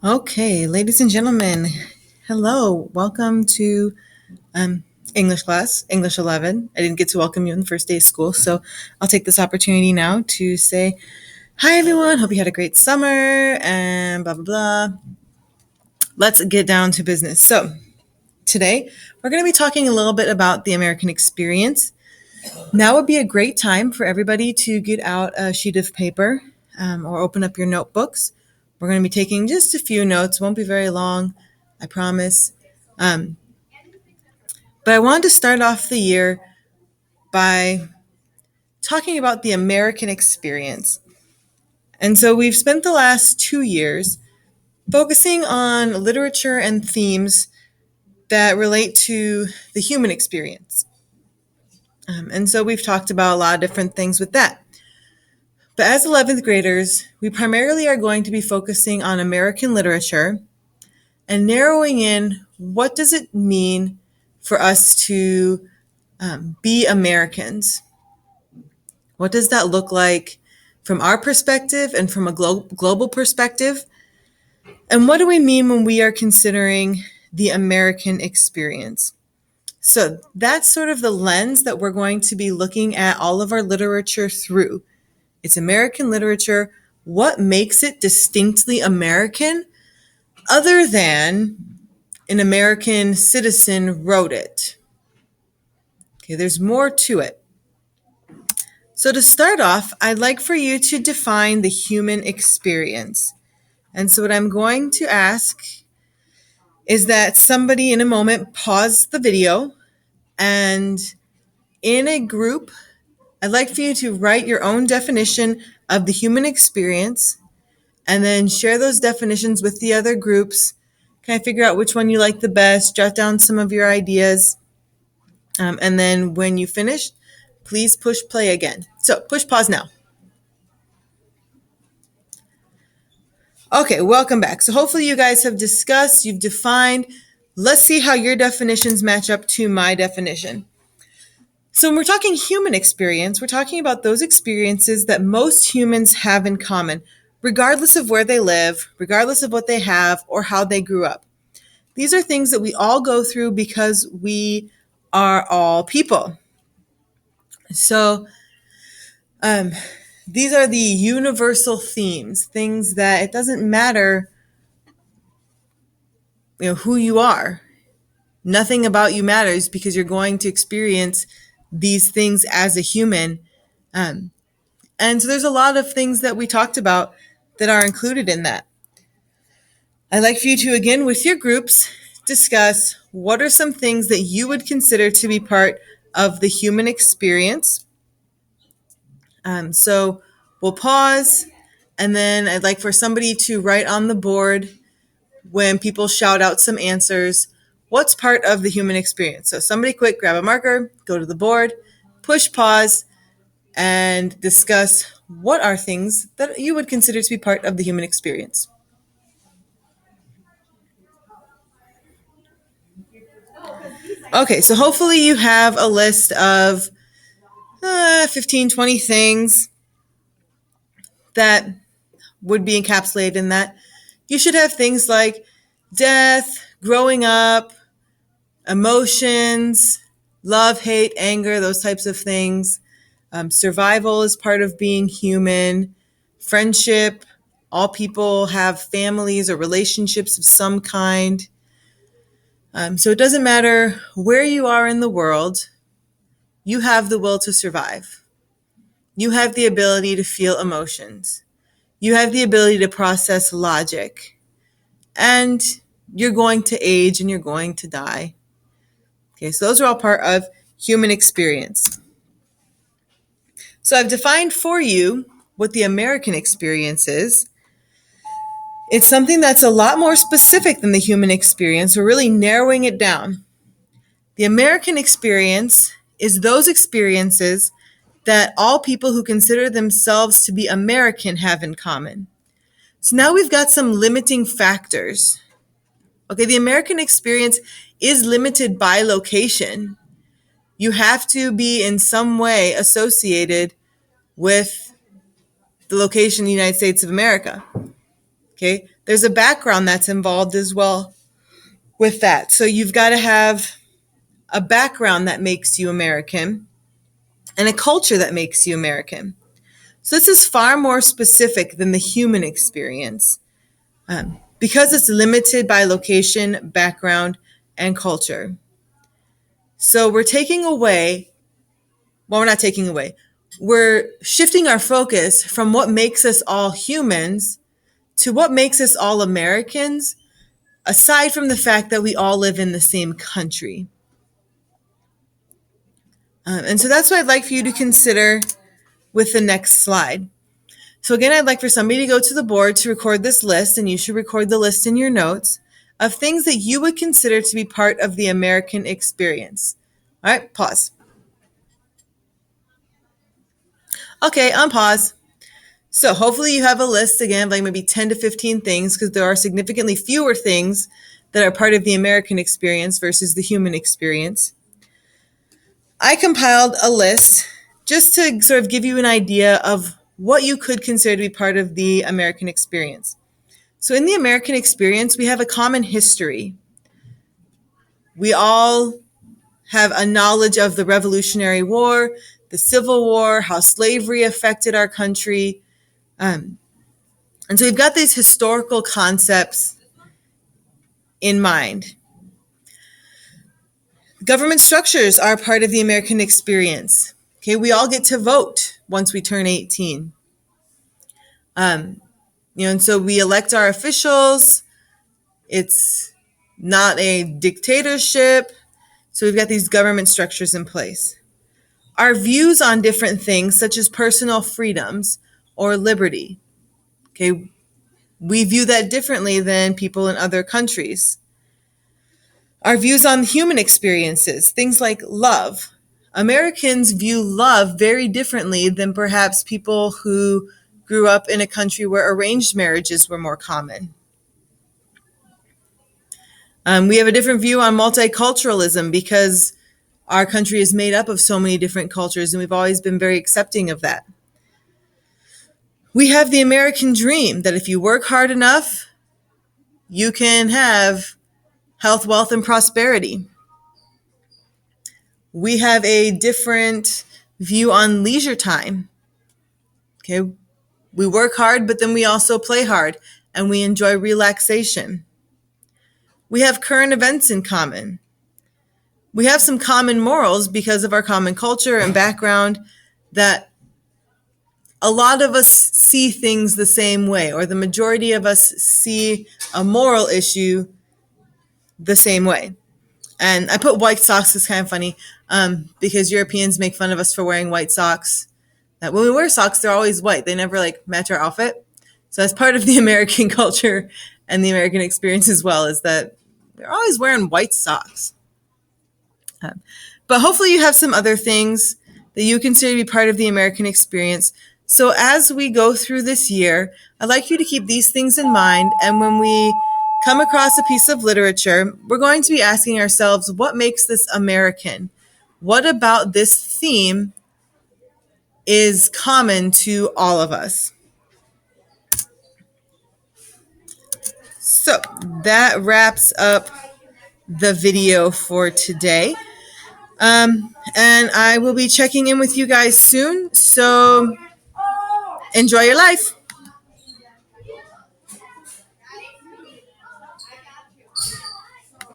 Okay, ladies and gentlemen, hello. Welcome to um, English class, English 11. I didn't get to welcome you on the first day of school, so I'll take this opportunity now to say, hi everyone, hope you had a great summer, and blah, blah, blah. Let's get down to business. So, today we're going to be talking a little bit about the American experience. Now would be a great time for everybody to get out a sheet of paper or open up your notebooks. We're going to be taking just a few notes, won't be very long, I promise. Um, but I wanted to start off the year by talking about the American experience. And so we've spent the last 2 years focusing on literature and themes that relate to the human experience. And so we've talked about a lot of different things with that. But as 11th graders, we primarily are going to be focusing on American literature and narrowing in what does it mean for us to be Americans? What does that look like from our perspective and from a global perspective? And what do we mean when we are considering the American experience? So that's sort of the lens that we're going to be looking at all of our literature through. It's American literature. What makes it distinctly American other than an American citizen wrote it? Okay, there's more to it. So to start off, I'd like for you to define the human experience. And so what I'm going to ask is that somebody in a moment pause the video, and in a group, I'd like for you to write your own definition of the human experience and then share those definitions with the other groups. Kind of figure out which one you like the best, jot down some of your ideas. And then when you finish, please push play again. So push pause now. Okay, welcome back. So hopefully you guys have discussed, you've defined. Let's see how your definitions match up to my definition. So when we're talking human experience, we're talking about those experiences that most humans have in common, regardless of where they live, regardless of what they have, or how they grew up. These are things that we all go through because we are all people. So these are the universal themes, things that it doesn't matter, who you are. Nothing about you matters because you're going to experience these things as a human. And so there's a lot of things that we talked about that are included in that. I'd like for you to, again, with your groups, discuss what are some things that you would consider to be part of the human experience. So we'll pause, and then I'd like for somebody to write on the board when people shout out some answers, what's part of the human experience. So somebody quick, grab a marker, go to the board, push pause, and discuss what are things that you would consider to be part of the human experience. Okay, so hopefully you have a list of 15, 20 things that would be encapsulated in that. You should have things like death, growing up, emotions, love, hate, anger, those types of things. Survival is part of being human. Friendship, all people have families or relationships of some kind. So it doesn't matter where you are in the world, you have the will to survive. You have the ability to feel emotions. You have the ability to process logic. And you're going to age and you're going to die. Okay, so those are all part of human experience. So I've defined for you what the American experience is. It's something that's a lot more specific than the human experience. We're really narrowing it down. The American experience is those experiences that all people who consider themselves to be American have in common. So now we've got some limiting factors. Okay, the American experience is limited by location. You have to be in some way associated with the location of the United States of America. Okay, there's a background that's involved as well with that. So you've got to have a background that makes you American and a culture that makes you American. So this is far more specific than the human experience because it's limited by location, background, and culture. So we're not taking away, we're shifting our focus from what makes us all humans to what makes us all Americans, aside from the fact that we all live in the same country. And so that's what I'd like for you to consider with the next slide. So again, I'd like for somebody to go to the board to record this list, and you should record the list in your notes of things that you would consider to be part of the American experience. All right, pause. Okay, unpause. So hopefully you have a list again of like maybe 10 to 15 things, because there are significantly fewer things that are part of the American experience versus the human experience. I compiled a list just to sort of give you an idea of what you could consider to be part of the American experience. So in the American experience, we have a common history. We all have a knowledge of the Revolutionary War, the Civil War, how slavery affected our country. And so we've got these historical concepts in mind. Government structures are part of the American experience. Okay, we all get to vote once we turn 18. And so we elect our officials. It's not a dictatorship. So we've got these government structures in place. Our views on different things, such as personal freedoms or liberty, okay, we view that differently than people in other countries. Our views on human experiences, things like love. Americans view love very differently than perhaps people who grew up in a country where arranged marriages were more common. We have a different view on multiculturalism because our country is made up of so many different cultures, and we've always been very accepting of that. We have the American dream that if you work hard enough, you can have health, wealth, and prosperity. We have a different view on leisure time. Okay, we work hard, but then we also play hard, and we enjoy relaxation. We have current events in common. We have some common morals because of our common culture and background, that a lot of us see things the same way, or the majority of us see a moral issue the same way. And I put white socks, is kind of funny because Europeans make fun of us for wearing white socks. That when we wear socks, they're always white. They never like match our outfit. So that's part of the American culture and the American experience as well, is that they're always wearing white socks. But hopefully you have some other things that you consider to be part of the American experience. So as we go through this year, I'd like you to keep these things in mind. And when we come across a piece of literature, we're going to be asking ourselves, what makes this American? What about this theme is common to all of us? So that wraps up the video for today. And I will be checking in with you guys soon. So enjoy your life.